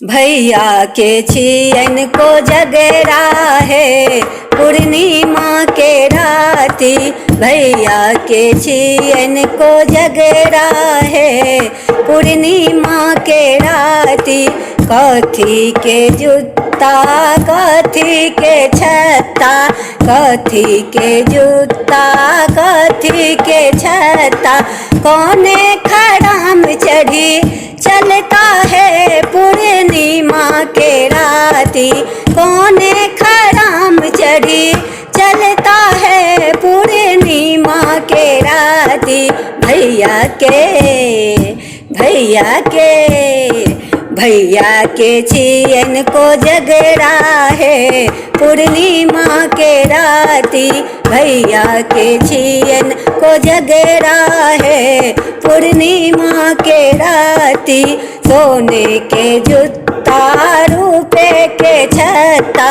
भैया के छियन को जगरा है पूर्णिमा के राती। भैया के छियन को जगरा है पूर्णिमा के राती। कथी के जूता कथी के छत्ता, कथी के जूता कथी के छत्ता। कौने खड़ाम चढ़ी चलता है पूर्णिमा के राती। कौने खड़ाम चढ़ी चलता है पूर्णिमा के राती। भैया के छियन को जगरा है पूर्णिमा के राती। भैया के छियन को जगरा है पूर्णिमा के राती। सोने के जूता रुपए के छत्ता,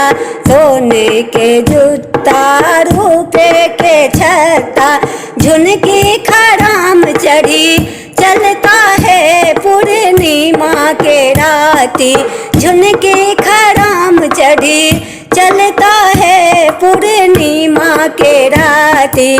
सोने के जूता रुपए के छत्ता। झुनकी खड़ाम चढ़ी चलता है पूर्णिमा के राती। झुनकी खड़ाम चढ़ी चलता है पूर्णिमा के राती।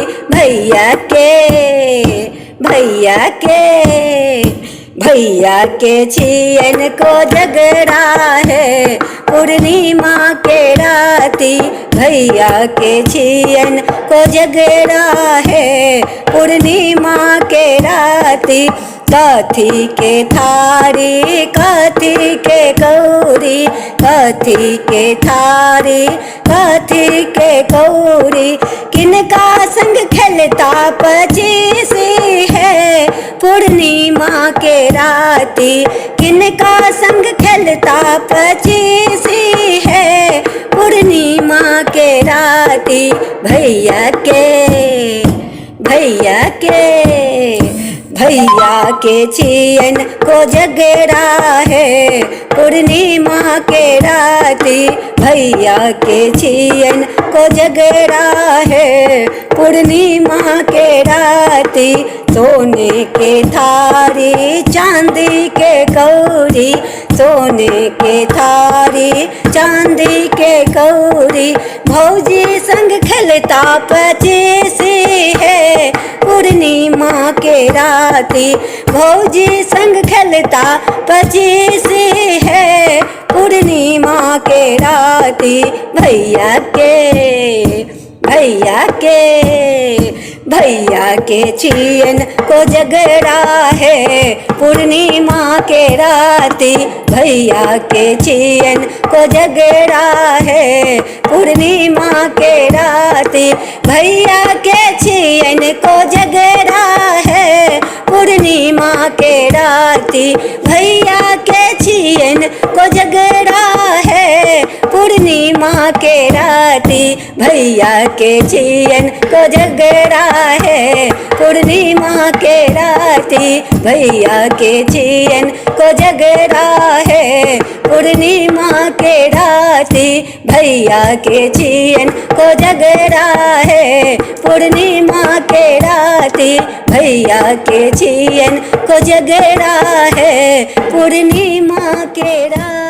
भैया के छियन को जगरा है पूर्णिमा के राती। भैया के छियन को जगरा है पूर्णिमा के राती। कथी के थारी कथी के कौरी, कथी के थारी कथी के कौरी। किनका संग खेलता पचीसी है पूर्णिमा के राती। किनका संग खेलता पचीसी है पूर्णिमा के राती। भैया के छियन को जगरा है पूर्णिमा के राती। भैया के छियन को जगरा है पूर्णिमा के राती। सोने के थारी चांदी के कौरी, सोने के थारी चांदी के कौरी। भौजी संग खेलता पचीसी है पूर्णिमा के राती। भौजी संग खेलता पचीसी है पूर्णिमा के राती। भैया के छियन को जगरा है पूर्णिमा के राती। भैया के छियन को जगरा है पूर्णिमा के राती। भैया के छियन को जगरा है पूर्णिमा के राती। भैया के छियन को जगरा है पूर्णिमा के राती। भैया के छियन को जगरा है पूर्णिमा के राती। भैया के छियन को जगरा है पूर्णिमा के राती। भैया के छियन को जगरा है पूर्णिमा के राती। भैया के छियन को जगरा है पूर्णिमा के राती।